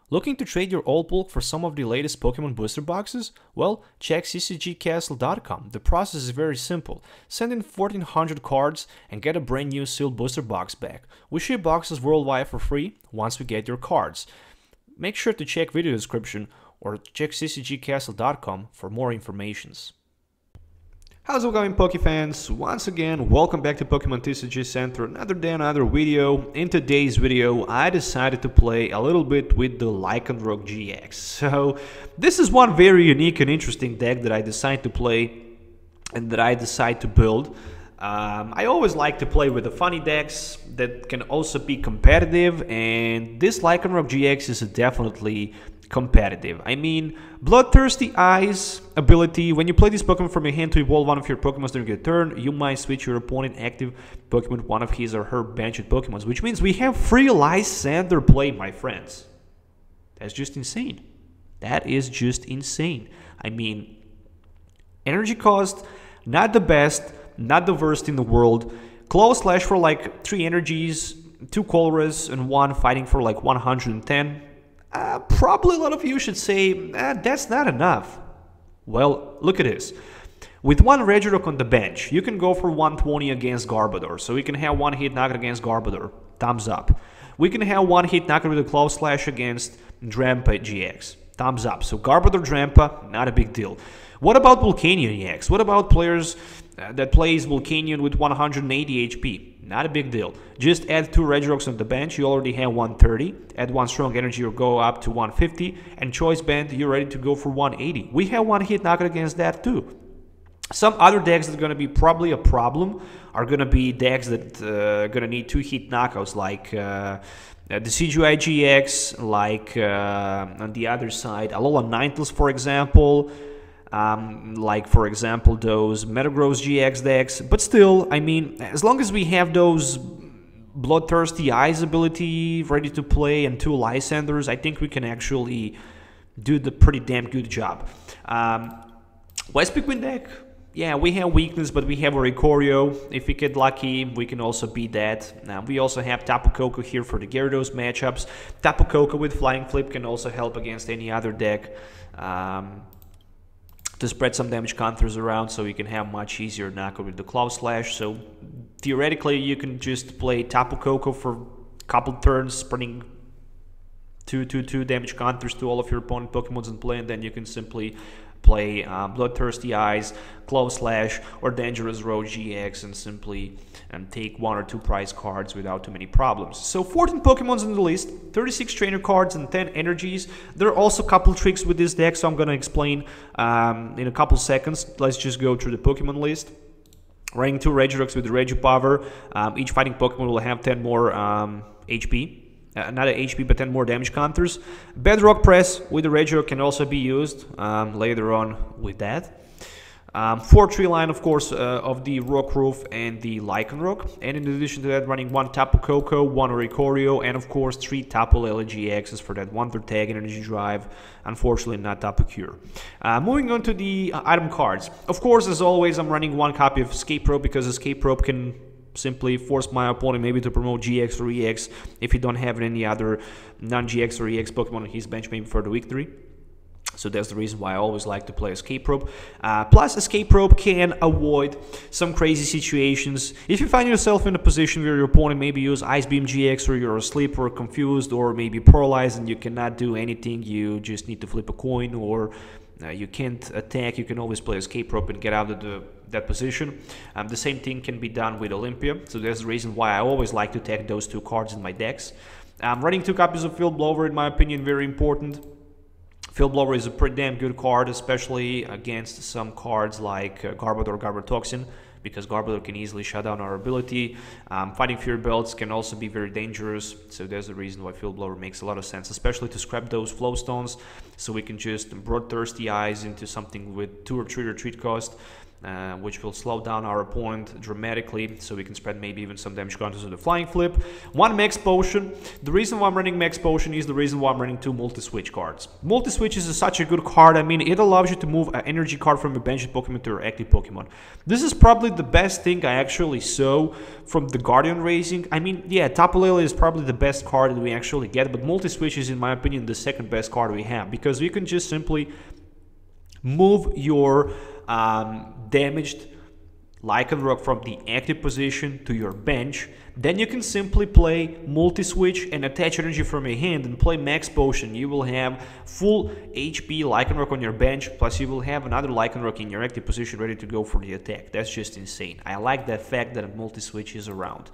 Looking to trade your old bulk for some of the latest Pokemon booster boxes? Well, check ccgcastle.com. The process is very simple. Send in 1400 cards and get a brand new sealed booster box back. We ship boxes worldwide for free once we get your cards. Make sure to check video description or check ccgcastle.com for more informations. How's it going, Pokefans? Once again, welcome back to Pokemon TCG Center, another day, another video. In today's video, I decided to play a little bit with the Lycanroc-GX. So, this is one very unique and interesting deck that I decided to play and that I decide to build. I always like to play with the funny decks that can also be competitive, and this Lycanroc-GX is definitely competitive. I mean, Bloodthirsty Eyes ability. When you play this Pokemon from your hand to evolve one of your Pokemon during your turn, you might switch your opponent active Pokemon one of his or her benched Pokemon, which means we have free Lysander play, my friends. That's just insane. That is just insane. I mean, energy cost, not the best, not the worst in the world. Claw Slash for like 3 energies, 2 Colress, and 1 fighting for like 110. Probably a lot of you should say, that's not enough. Well, look at this. With 1 Regirock on the bench, you can go for 120 against Garbodor. So we can have 1 hit knocker against Garbodor. Thumbs up. We can have 1 hit knocker with a Claw Slash against Drampa GX. Thumbs up. So Garbodor Drampa, not a big deal. What about Volcanion EX? What about players that plays Volcanion with 180 HP? Not a big deal. Just add 2 Regirocks on the bench, you already have 130. Add 1 Strong Energy or go up to 150. And Choice Band, you're ready to go for 180. We have 1 hit knocker against that too. Some other decks that are going to be probably a problem are going to be decks that are going to need 2 hit knockouts, like the CGI GX, like on the other side, Alola Ninetales, for example. Like for example those Metagross GX decks, but still, I mean, as long as we have those Bloodthirsty Eyes ability ready to play and 2 Lysanders, I think we can actually do the pretty damn good job. West Pikmin deck, yeah, we have weakness, but we have Oricorio. If we get lucky, we can also beat that. Now, we also have Tapu Koko here for the Gyarados matchups. Tapu Koko with Flying Flip can also help against any other deck. To spread some damage counters around, so you can have much easier knocker with the Claw Slash. So theoretically, you can just play Tapu Koko for a couple turns, spreading 2 damage counters to all of your opponent Pokemons in play, and then you can simply play Bloodthirsty Eyes, Claw Slash, or Dangerous Road GX and simply take 1 or 2 prize cards without too many problems. So 14 Pokemons in the list, 36 trainer cards and 10 energies. There are also a couple tricks with this deck, so I'm going to explain in a couple seconds. Let's just go through the Pokemon list. Running 2 Regirocks with the Regipower. Each fighting Pokemon will have 10 more HP. Not HP, but 10 more damage counters. Bedrock Press with the Regirock can also be used later on with that. 4 tree line, of course, of the Rockruff and the Lycanroc. And in addition to that, running 1 Tapu Koko, 1 Oricorio, and of course 3 Tapu Lele-GXs for that 1/3 tag and energy drive. Unfortunately, not Tapu Cure. Moving on to the item cards. Of course, as always, I'm running 1 copy of Escape Rope because Escape Rope can simply force my opponent maybe to promote GX or EX if he don't have any other non-GX or EX Pokemon on his bench maybe for the victory. So that's the reason why I always like to play Escape Rope. Plus, Escape Rope can avoid some crazy situations. If you find yourself in a position where your opponent maybe use Ice Beam GX, or you're asleep or confused or maybe paralyzed and you cannot do anything, you just need to flip a coin, or you can't attack, you can always play Escape Rope and get out of that position. The same thing can be done with Olympia, so that's the reason why I always like to take those 2 cards in my decks. Running 2 copies of Field Blower, in my opinion, very important. Field Blower is a pretty damn good card, especially against some cards like Garbodor, Garbotoxin, because Garbodor can easily shut down our ability. Fighting Fury Belts can also be very dangerous, so there's the reason why Field Blower makes a lot of sense, especially to scrap those Flow Stones, so we can just Bloodthirsty Eyes into something with 2 or 3 retreat cost. which will slow down our opponent dramatically, so we can spread maybe even some damage counters with the flying flip. One max potion. The reason why I'm running max potion is the reason why I'm running 2 multi-switch cards. Multi-switch is such a good card. I mean, it allows you to move an energy card from your bench Pokemon to your active Pokemon. This is probably the best thing I actually saw from the Guardian Racing. I mean, yeah, Tapu Lele is probably the best card that we actually get, but multi-switch is, in my opinion, the second best card we have, because you can just simply move your damaged Lycanroc from the active position to your bench. Then you can simply play multi-switch and attach energy from your hand and play max potion. You will have full HP Lycanroc on your bench, plus you will have another Lycanroc in your active position ready to go for the attack. That's just insane. I like the fact that a multi-switch is around.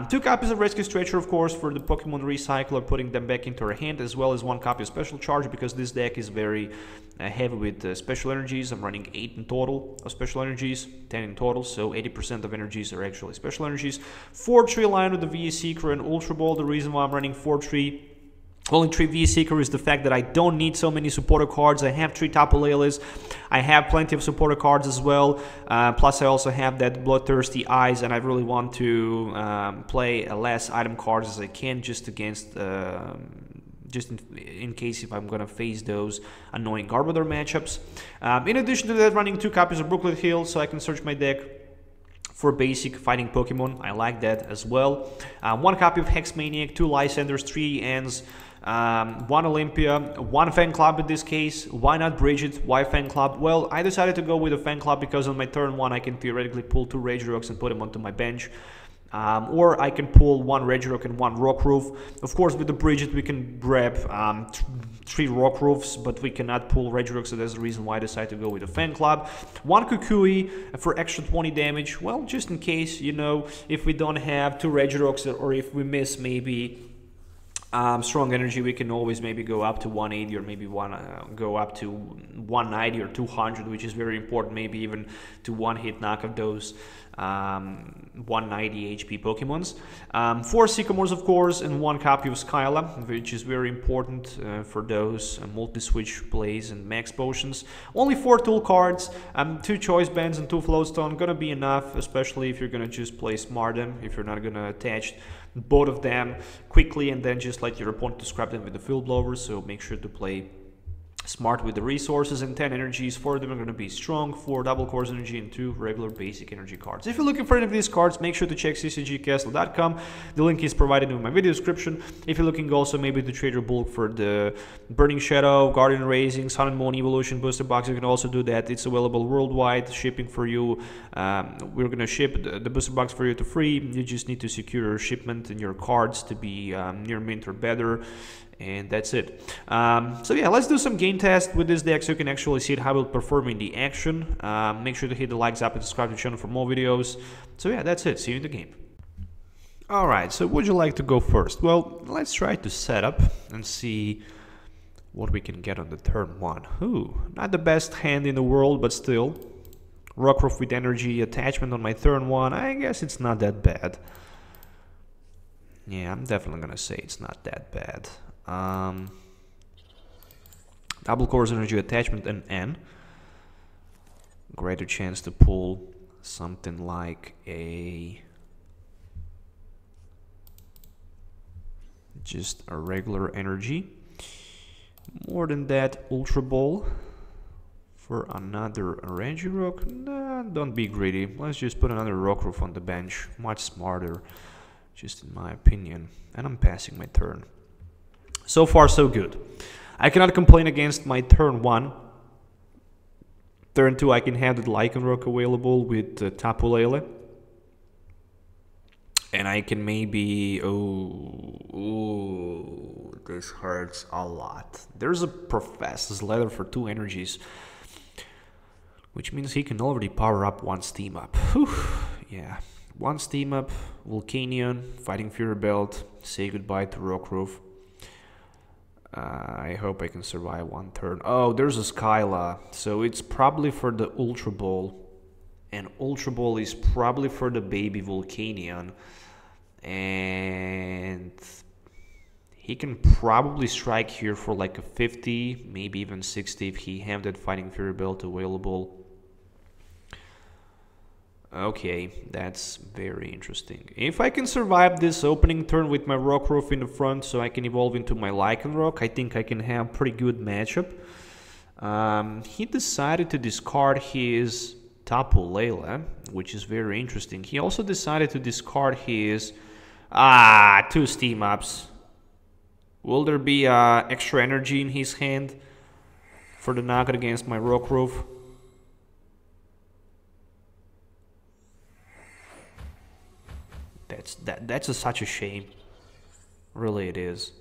2 copies of Rescue Stretcher, of course, for the Pokemon Recycler, putting them back into our hand, as well as 1 copy of Special Charge, because this deck is very heavy with special energies. I'm running 8 in total of special energies, 10 in total, so 80% of energies are actually special energies. 4-3 line with the VS Seeker and Ultra Ball. The reason why I'm running 4-3, only 3 VS Seeker, is the fact that I don't need so many supporter cards. I have 3 Tapu Leles. I have plenty of supporter cards as well. Plus I also have that Bloodthirsty Eyes, and I really want to play less item cards as I can, just against just in case if I'm gonna face those annoying Garbodor matchups. In addition to that, running 2 copies of Brooklet Hill, so I can search my deck for basic fighting Pokemon. I like that as well. 1 copy of Hex Maniac, 2 Lysanders, 3 Ends, 1 Olympia, 1 Fan Club in this case. Why not Bridget? Why Fan Club? Well, I decided to go with a Fan Club because on my turn 1 I can theoretically pull 2 Regirocks and put them onto my bench. Or I can pull 1 Regirock and 1 Rockruff. Of course, with the Bridget we can grab 3 Rockruffs, but we cannot pull Regirock, so that's the reason why I decided to go with a Fan Club. 1 Kukui for extra 20 damage, well, just in case, you know, if we don't have 2 Regirocks, or if we miss maybe strong energy, we can always maybe go up to 180, or maybe go up to 190 or 200, which is very important, maybe even to 1-hit knock of those 190 HP Pokemons. 4 Sycamores, of course, and 1 copy of Skyla, which is very important for those multi-switch plays and max potions. Only 4 tool cards, 2 Choice Bands and 2 Floatstone, gonna be enough, especially if you're gonna just play smart them, if you're not gonna attach both of them quickly and then just let your opponent to scrap them with the Field Blower, so make sure to play smart with the resources. And 10 energies, 4 of them are going to be strong, 4 double course energy, and 2 regular basic energy cards. If you're looking for any of these cards, make sure to check ccgcastle.com. The link is provided in my video description. If you're looking also maybe to trade your bulk for the Burning Shadow, Guardian Racing, Sun and Moon Evolution booster box, you can also do that. It's available worldwide, shipping for you. We're going to ship the booster box for you to free. You just need to secure your shipment and your cards to be near mint or better. And that's it. So yeah, let's do some game test with this deck so you can actually see how it will perform in the action. Make sure to hit the likes up and subscribe to the channel for more videos. So yeah, that's it. See you in the game. Alright, so would you like to go first? Well, let's try to set up and see what we can get on the turn 1. Ooh, not the best hand in the world, but still. Rockruff with energy attachment on my turn 1. I guess it's not that bad. Yeah, I'm definitely gonna say it's not that bad. Double course energy attachment and N. Greater chance to pull something like just a regular energy. More than that, Ultra Ball for another Regirock. Nah, don't be greedy. Let's just put another Rockruff on the bench. Much smarter, just in my opinion. And I'm passing my turn. So far, so good. I cannot complain against my turn 1. Turn 2, I can have the Lycanroc available with Tapu Lele. And I can maybe... Oh, this hurts a lot. There's a Professor's Leather for 2 energies, which means he can already power up 1 Steam Up. Whew. Yeah, 1 Steam Up, Volcanion, Fighting Fury Belt, say goodbye to Rockruff. I hope I can survive 1 turn. Oh, there's a Skyla, so it's probably for the Ultra Ball, and Ultra Ball is probably for the baby Volcanion, and he can probably strike here for like a 50, maybe even 60 if he have that Fighting Fury Belt available. Okay, that's very interesting. If I can survive this opening turn with my Rockruff in the front so I can evolve into my Lycanroc, I think I can have pretty good matchup. He decided to discard his Tapu Lele, which is very interesting. He also decided to discard his... two Steam Ups. Will there be extra energy in his hand for the knockout against my Rockruff? That's such a shame. Really it is.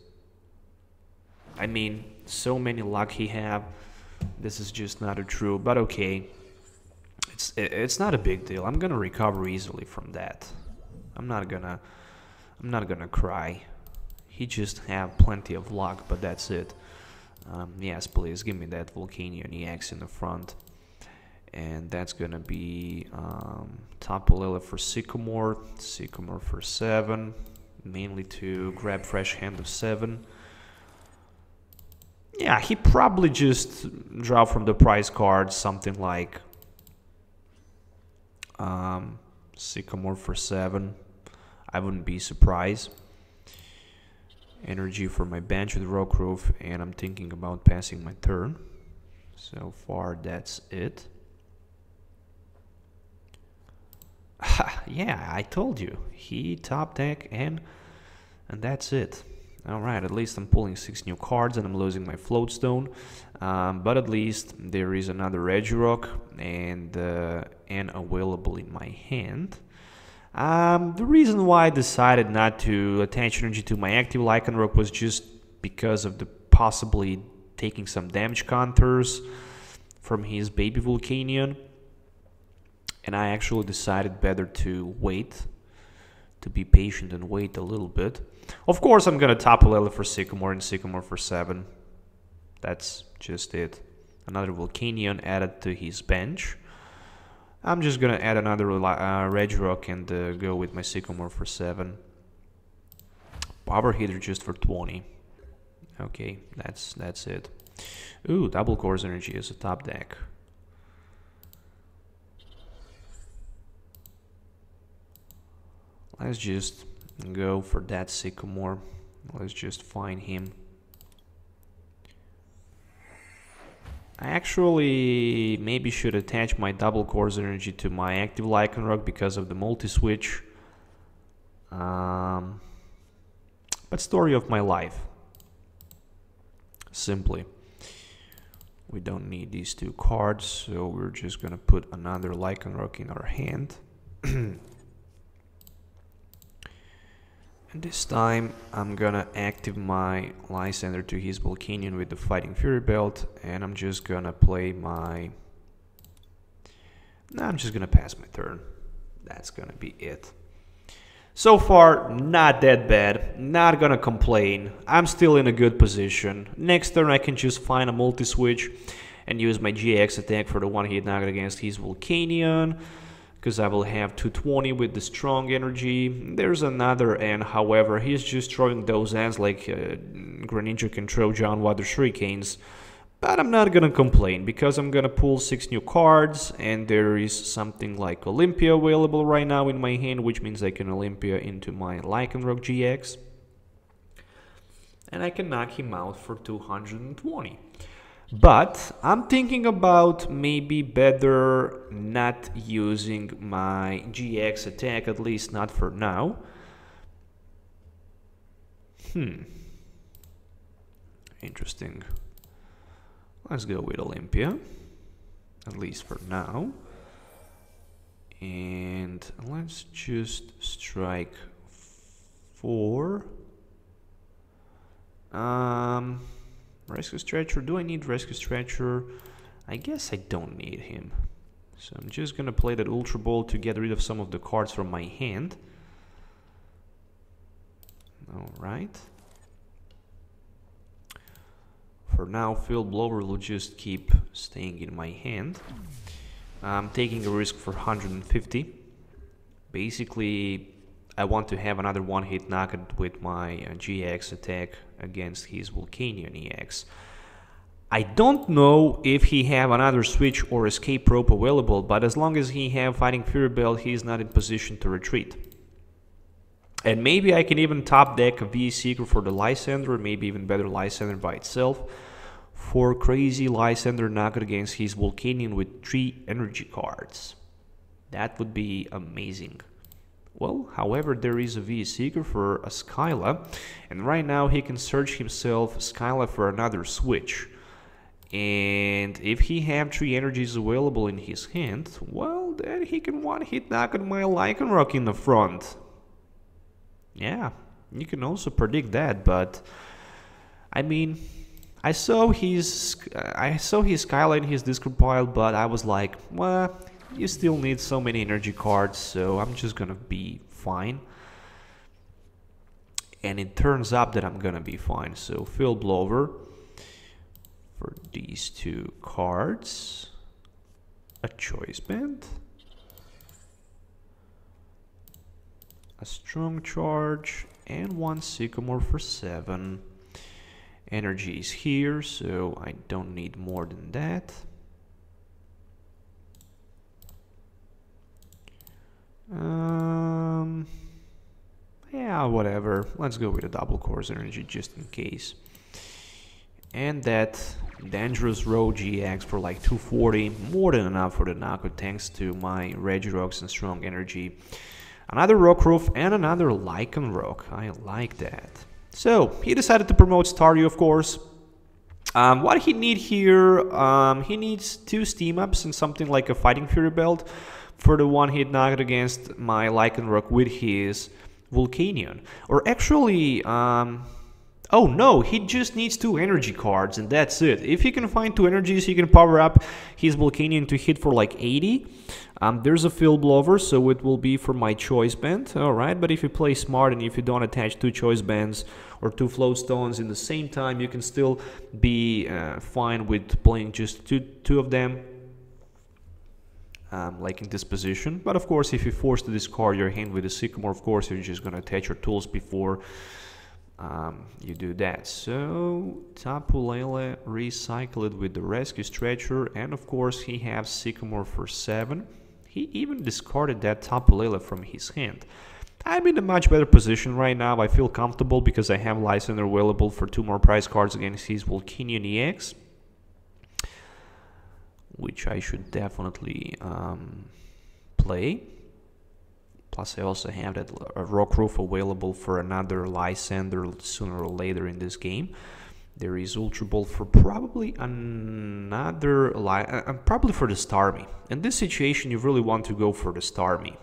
I mean, so many luck he have. This is just not true, but okay. It's not a big deal. I'm gonna recover easily from that. I'm not gonna cry. He just have plenty of luck, but that's it. Yes, please give me that Volcanion EX in the front. And that's gonna be Tapu Lele for Sycamore for 7, mainly to grab fresh hand of 7. Yeah, he probably just draw from the prize card something like Sycamore for 7. I wouldn't be surprised. Energy for my bench with Rockruff, and I'm thinking about passing my turn. So far, that's it. Yeah, I told you. He top deck and that's it. Alright, at least I'm pulling 6 new cards and I'm losing my Floatstone. But at least there is another Regirock and available in my hand. The reason why I decided not to attach energy to my active Lycanroc was just because of the possibly taking some damage counters from his baby Volcanion. And I actually decided better to wait, to be patient and wait a little bit. Of course, I'm gonna Tapu Lele for Sycamore and Sycamore for 7. That's just it. Another Volcanion added to his bench. I'm just gonna add another Regirock and go with my Sycamore for 7. Power Hitter just for 20. Okay, that's it. Ooh, double Course Energy is a top deck. Let's just go for that Sycamore. Let's just find him. I actually maybe should attach my double Course Energy to my active Lycanroc because of the multi-switch. But story of my life. Simply. We don't need these 2 cards, so we're just gonna put another Lycanroc in our hand. And this time I'm gonna active my Lysander to his Volcanion with the Fighting Fury Belt, and I'm just gonna play my... I'm just gonna pass my turn. That's gonna be it. So far, not that bad. Not gonna complain. I'm still in a good position. Next turn I can just find a multi-switch and use my GX attack for the one-hit knockout against his Volcanion, because I will have 220 with the strong energy. There's another N, however, he's just throwing those Ns like Greninja can throw John Water Shurikens. But I'm not gonna complain, because I'm gonna pull 6 new cards, and there is something like Olympia available right now in my hand, which means I can Olympia into my Lycanroc GX. And I can knock him out for 220. But I'm thinking about maybe better not using my GX attack, at least not for now. Interesting. Let's go with Olympia, at least for now. And let's just strike 4. Rescue Stretcher. Do I need Rescue Stretcher? I guess I don't need him. So I'm just gonna play that Ultra Ball to get rid of some of the cards from my hand. Alright. For now, Field Blower will just keep staying in my hand. I'm taking a risk for 150. Basically, I want to have another one-hit knockout with my GX attack against his Volcanion EX. I don't know if he have another switch or escape rope available, but as long as he have Fighting Fury Belt, he's not in position to retreat. And maybe I can even top deck a VE Seeker for the Lysander, maybe even better Lysander by itself, for crazy Lysander knockout against his Volcanion with 3 energy cards. That would be amazing. Well, however, there is a VE Seeker for a Skyla, and right now he can search himself Skyla for another switch. And if he have 3 energies available in his hand, well, then he can one-hit knock on my Lycanroc in the front. Yeah, you can also predict that, but I mean, I saw his Skyla in his discard pile, but I was like, well, you still need so many energy cards, so I'm just gonna be fine. And it turns out that I'm gonna be fine. So Field Blower for these 2 cards, a Choice Band, a Strong Charge, and 1 Sycamore for 7. Energy is here, so I don't need more than that. Yeah, whatever. Let's go with a double Corsair energy just in case. And that Dangerous Road GX for like 240, more than enough for the knockout thanks to my Regirocks and strong energy. Another Rockruff and another Lycanroc. I like that. So he decided to promote Staryu, of course. What he need here, he needs 2 steam ups and something like a Fighting Fury Belt for the one-hit knockout against my Lycanroc with his Volcanion. Or actually, oh no, he just needs 2 energy cards and that's it. If he can find 2 energies, he can power up his Volcanion to hit for like 80. There's a Field Blower, so it will be for my Choice Band, alright? But if you play smart and if you don't attach 2 Choice Bands or 2 Float Stones in the same time, you can still be fine with playing just two of them. Like in this position. But of course, if you force to discard your hand with a Sycamore, of course, you're just going to attach your tools before you do that. So, Tapu Lele, recycle it with the Rescue Stretcher, and of course, he has Sycamore for 7. He even discarded that Tapu Lele from his hand. I'm in a much better position right now. I feel comfortable because I have Lysander available for 2 more prize cards against his Volcanion EX, which I should definitely play. Plus I also have that Rockruff available for another Lysander sooner or later in this game. There is Ultra Ball for probably another, probably for the Starmie. In this situation you really want to go for the Starmie.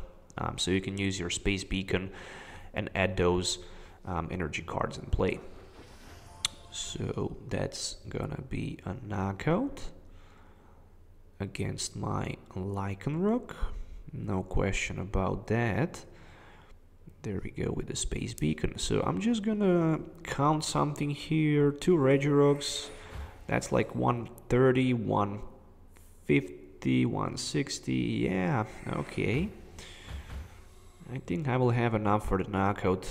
So you can use your Space Beacon and add those energy cards in play. So that's gonna be a knockout against my Lycanroc, no question about that. There we go with the Space Beacon. So I'm just gonna count something here. 2 Regirocks, that's like 130, 150, 160, yeah, okay. I think I will have enough for the knockout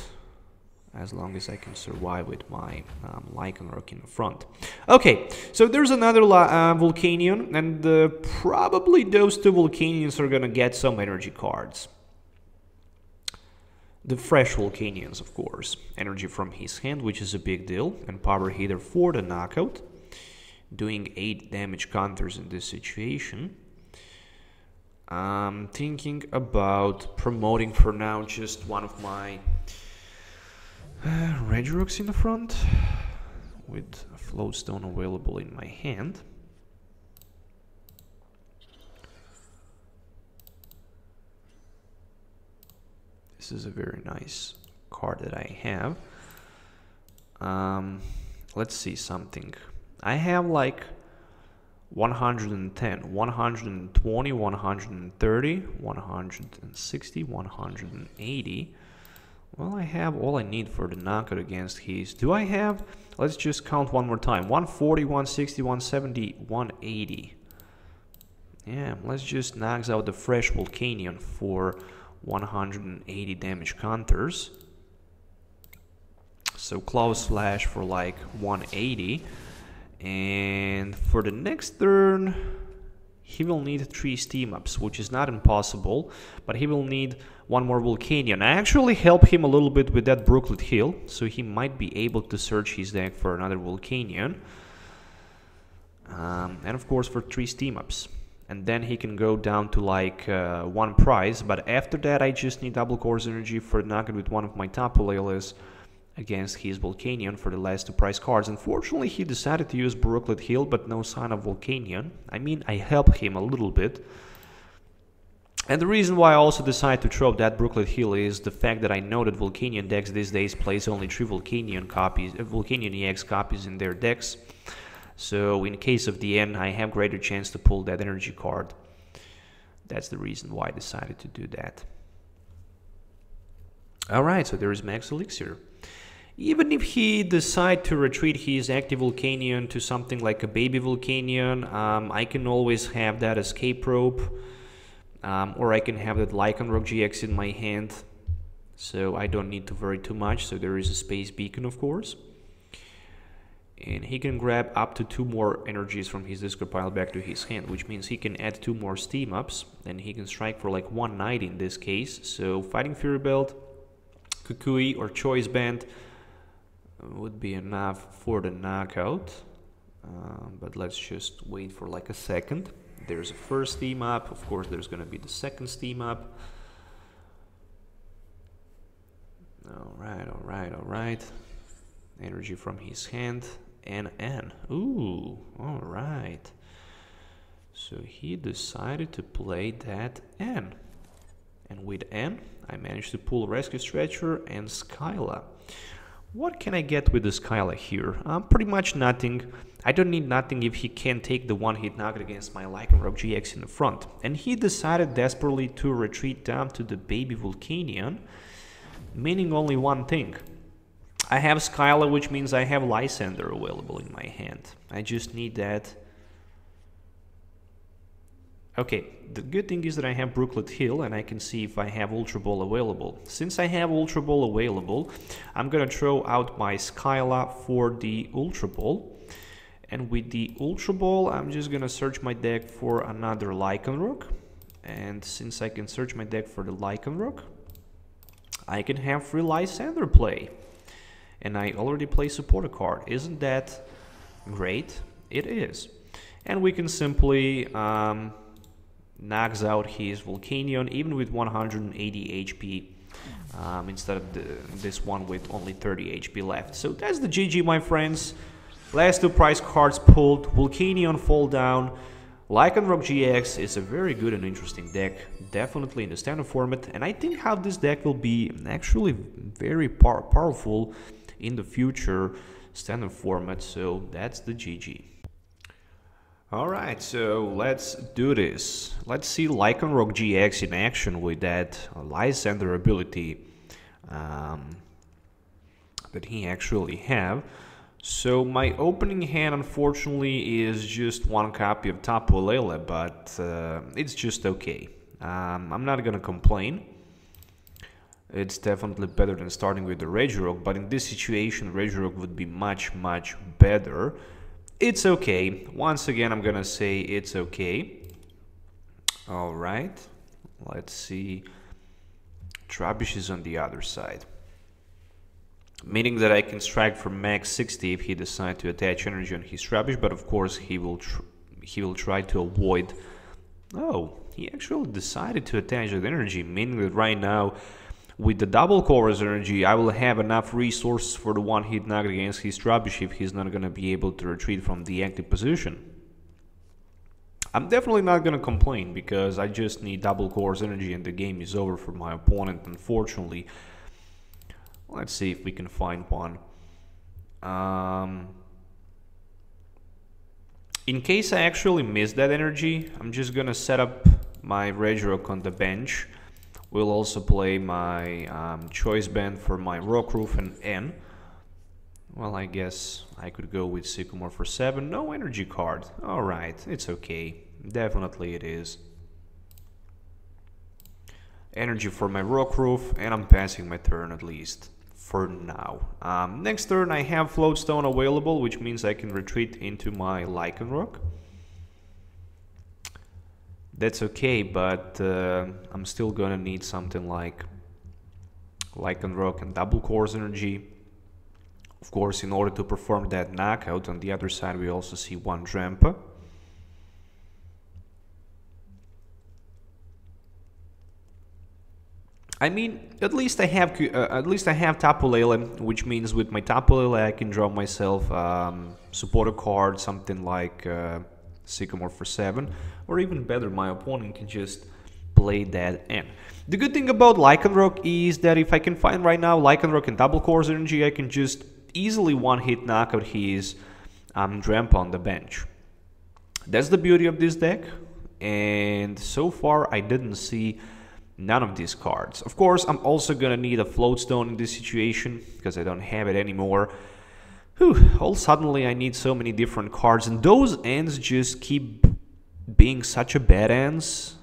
as long as I can survive with my Lycanroc in the front. Okay, so there's another Volcanion, and probably those 2 Volcanions are gonna get some energy cards. The fresh Volcanions, of course. Energy from his hand, which is a big deal, and power hitter for the knockout, doing 8 damage counters in this situation. I'm thinking about promoting for now just one of my Regirocks in the front with a Float Stone available in my hand. This is a very nice card that I have. Let's see something. I have like 110, 120, 130, 160, 180. Well, I have all I need for the knockout against his. Do I have? Let's just count one more time. 140, 160, 170, 180. Yeah, let's just knock out the fresh Volcanion for 180 damage counters. So Cloud Slash for like 180. And for the next turn, he will need 3 steam ups, which is not impossible, but he will need 1 more Volcanion. I actually helped him a little bit with that Brooklet Hill, so he might be able to search his deck for another Volcanion. And of course for 3 steam ups. And then he can go down to like 1 prize, but after that I just need double Course Energy for knocking with one of my Tapu Lele-s against his Volcanion for the last 2 prize cards. Unfortunately, he decided to use Brooklet Hill, but no sign of Volcanion. I mean, I helped him a little bit. And the reason why I also decided to throw that Brooklet Hill is the fact that I know that Volcanion decks these days plays only 3 Volcanion copies, Volcanion EX copies in their decks. So in case of the end, I have greater chance to pull that energy card. That's the reason why I decided to do that. Alright, so there is Max Elixir. Even if he decide to retreat his active Volcanion to something like a baby Volcanion, I can always have that escape rope, or I can have that Lycanroc-GX in my hand, so I don't need to worry too much. So there is a Space Beacon, of course, and he can grab up to 2 more energies from his discard pile back to his hand, which means he can add 2 more steam ups, and he can strike for like 190 in this case. So Fighting Fury Belt, Kukui, or Choice Band would be enough for the knockout, but let's just wait for like a second. There's a first steam up, of course there's gonna be the second steam up. Alright. Energy from his hand, N. Ooh, alright. So he decided to play that N. And with N, I managed to pull Rescue Stretcher and Skyla. What can I get with the Skyla here? Pretty much nothing. I don't need nothing if he can take the one-hit knock against my Lycanroc-GX in the front. And he decided desperately to retreat down to the baby Volcanion, meaning only one thing. I have Skyla, which means I have Lysander available in my hand. I just need that. Okay, the good thing is that I have Brooklet Hill, and I can see if I have Ultra Ball available. Since I have Ultra Ball available, I'm gonna throw out my Skyla for the Ultra Ball. And with the Ultra Ball, I'm just gonna search my deck for another Lycanroc. And since I can search my deck for the Lycanroc, I can have free Lysander play. And I already play supporter card. Isn't that great? It is. And we can simply knocks out his Volcanion even with 180 HP instead of this one with only 30 HP left. So that's the GG, my friends. Last 2 prize cards pulled. Volcanion fall down. Lycanroc-GX is a very good and interesting deck, definitely in the standard format, and I think how this deck will be actually very powerful in the future standard format. So that's the GG. Alright, so let's do this. Let's see Lycanroc-GX in action with that Lysander ability that he actually have. So my opening hand, unfortunately, is just 1 copy of Tapu Lele, but it's just okay. I'm not gonna complain. It's definitely better than starting with the Regirock, but in this situation, Regirock would be much better. It's okay. Once again, I'm gonna say it's okay. Alright, let's see. Trubbish is on the other side, meaning that I can strike for max 60 if he decides to attach energy on his Trubbish, but of course he will try to avoid. Oh, he actually decided to attach that energy, meaning that right now with the double chorus energy I will have enough resources for the one-hit knock against his Trubbish if he's not gonna be able to retreat from the active position. I'm definitely not gonna complain because I just need double chorus energy and the game is over for my opponent, unfortunately. Let's see if we can find one. In case I actually miss that energy, I'm just gonna set up my Regirock on the bench. We'll also play my Choice Band for my Rockruff and N. Well, I guess I could go with Sycamore for 7. No energy card. Alright, it's okay. Definitely it is. Energy for my Rockruff, and I'm passing my turn at least. for now. Next turn I have Floatstone available, which means I can retreat into my Lycanroc. That's okay, but I'm still gonna need something like Lycanroc and double Course Energy. Of course, in order to perform that knockout, on the other side we also see one Drampa. I mean, at least I have Tapu Lele, which means with my Tapu Lele I can draw myself supporter card, something like Sycamore for 7, or even better, my opponent can just play that in. The good thing about Lycanroc is that if I can find right now Lycanroc and double Course Energy, I can just easily one-hit knockout his Drampa on the bench. That's the beauty of this deck, and so far I didn't see none of these cards. Of course, I'm also gonna need a Floatstone in this situation, because I don't have it anymore. Whew, all suddenly I need so many different cards, and those ends just keep being such a bad ends.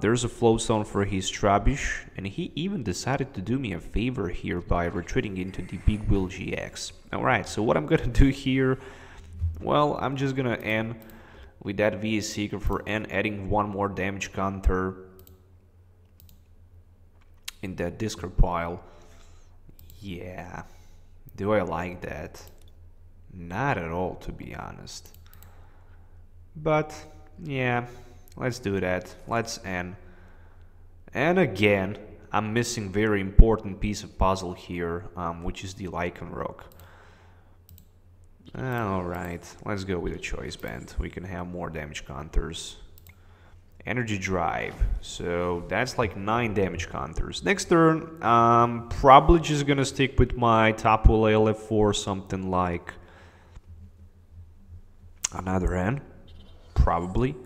There's a Floatstone for his Trubbish, and he even decided to do me a favor here by retreating into the Big Wheel GX. Alright, so what I'm gonna do here, well, I'm just gonna end with that VS Seeker for N, adding one more damage counter in that discard pile. Yeah, do I like that? Not at all, to be honest. But yeah, let's do that. Let's end. And again, I'm missing very important piece of puzzle here, which is the Lycanroc. Alright, let's go with a choice band. We can have more damage counters. Energy Drive, so that's like 9 damage counters. Next turn, probably just gonna stick with my Tapu Lele for something like another N, probably.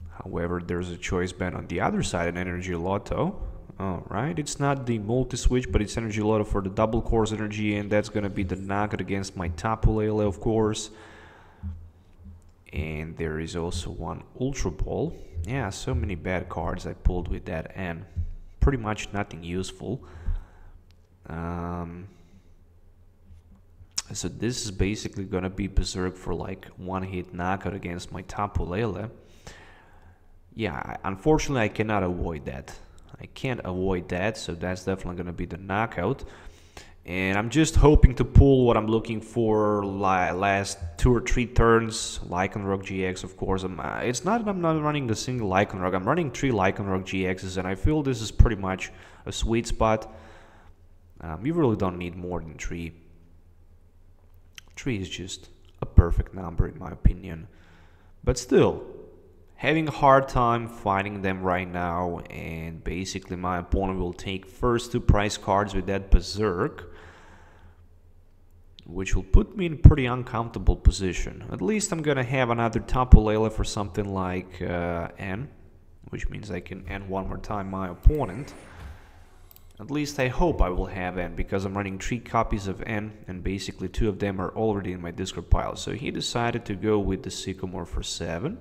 However, there's a choice band on the other side, an Energy Lotto. Alright, it's not the multi-switch, but it's Energy Lotto for the double Course Energy, and that's gonna be the knockout against my Tapu Lele, of course. And there is also one Ultra Ball. Yeah, so many bad cards I pulled with that, and pretty much nothing useful. So this is basically gonna be Berserk for like one-hit knockout against my Tapu Lele. Yeah, unfortunately I cannot avoid that. I can't avoid that, so that's definitely gonna be the knockout. And I'm just hoping to pull what I'm looking for last 2 or 3 turns. Lycanroc GX, of course. It's not that I'm not running a single Lycanroc. I'm running 3 Lycanroc GXs, and I feel this is pretty much a sweet spot. You really don't need more than 3. 3 is just a perfect number in my opinion. But still, having a hard time finding them right now, and basically my opponent will take first 2 prize cards with that Berserk, which will put me in a pretty uncomfortable position. At least I'm gonna have another Tapu Lele for something like N, which means I can N one more time my opponent. At least I hope I will have N, because I'm running 3 copies of N, and basically 2 of them are already in my discard pile. So he decided to go with the Sycamore for 7.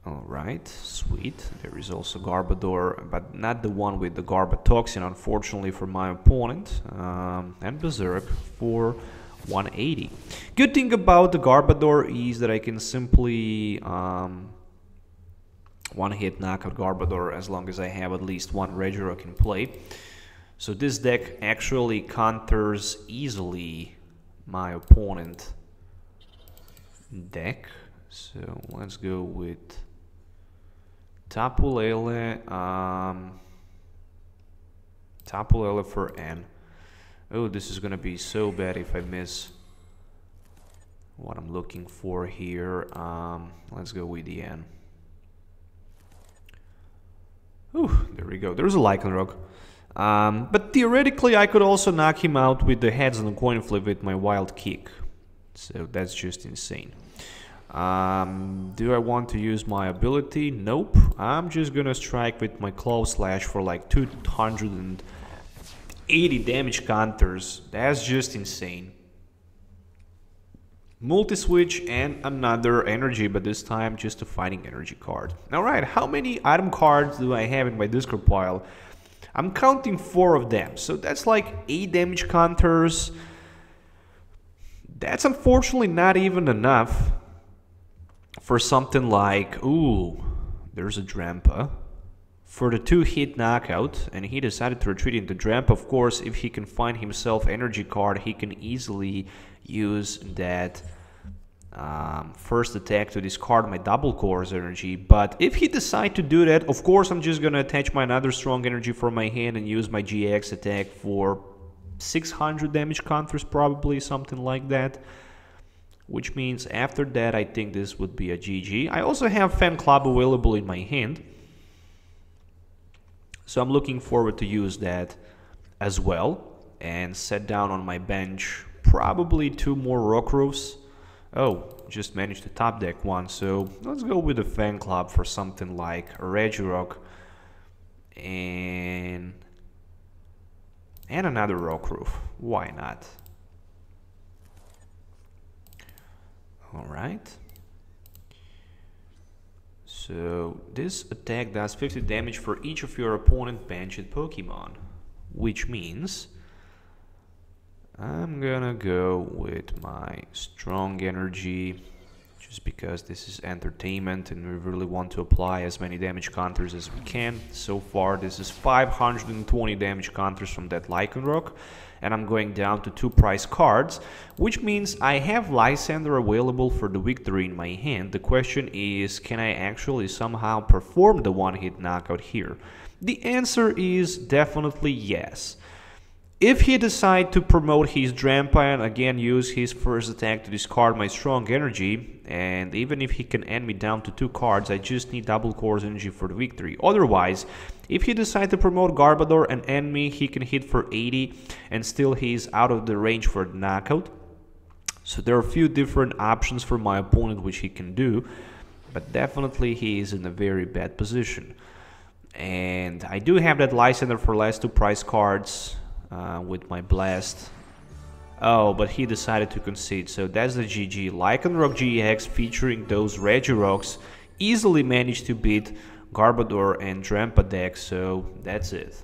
Alright, sweet. There is also Garbodor, but not the one with the Garbatoxin, unfortunately for my opponent. And Berserk for 180. Good thing about the Garbodor is that I can simply one-hit knockout Garbodor as long as I have at least one Regirock in play. So this deck actually counters easily my opponent deck. So let's go with Tapu Lele, Tapu Lele for N. Oh, this is gonna be so bad if I miss what I'm looking for here. Let's go with the N. Ooh, there we go. There's a Lycanroc. But theoretically, I could also knock him out with the heads on the coin flip with my Wild Kick. So that's just insane. Do I want to use my ability? Nope. I'm just gonna strike with my Claw Slash for like 280 damage counters. That's just insane. Multi-switch and another energy, but this time just a fighting energy card. Alright, how many item cards do I have in my discard pile? I'm counting 4 of them, so that's like 8 damage counters. That's unfortunately not even enough for something like, ooh, there's a Drampa. For the 2-hit knockout, and he decided to retreat into Drampa. Of course, if he can find himself energy card, he can easily use that first attack to discard my double cores energy. But if he decides to do that, of course I'm just gonna attach my another strong energy from my hand and use my GX attack for 600 damage counters, probably something like that. Which means after that I think this would be a GG. I also have Fan Club available in my hand, so I'm looking forward to use that as well and set down on my bench probably 2 more Rockruffs. Oh, just managed to top deck 1, so let's go with the Fan Club for something like a Regirock and another Rockruff. Why not? Alright. So this attack does 50 damage for each of your opponent benched Pokemon, which means I'm gonna go with my strong energy just because this is entertainment and we really want to apply as many damage counters as we can. So far this is 520 damage counters from that Lycanroc, and I'm going down to 2 prize cards, which means I have Lysander available for the victory in my hand. The question is, can I actually somehow perform the 1-hit knockout here? The answer is definitely yes. If he decides to promote his Drampa and again use his first attack to discard my strong energy, and even if he can end me down to 2 cards, I just need double cores energy for the victory. Otherwise, if he decides to promote Garbodor and end me, he can hit for 80 and still he's out of the range for the knockout. So there are a few different options for my opponent which he can do, but definitely he is in a very bad position. And I do have that Lysander for last 2 prize cards. With my blast. Oh, but he decided to concede, so that's the GG. Lycanroc-GX featuring those Regirocks easily managed to beat Garbodor and Drampa deck, so that's it.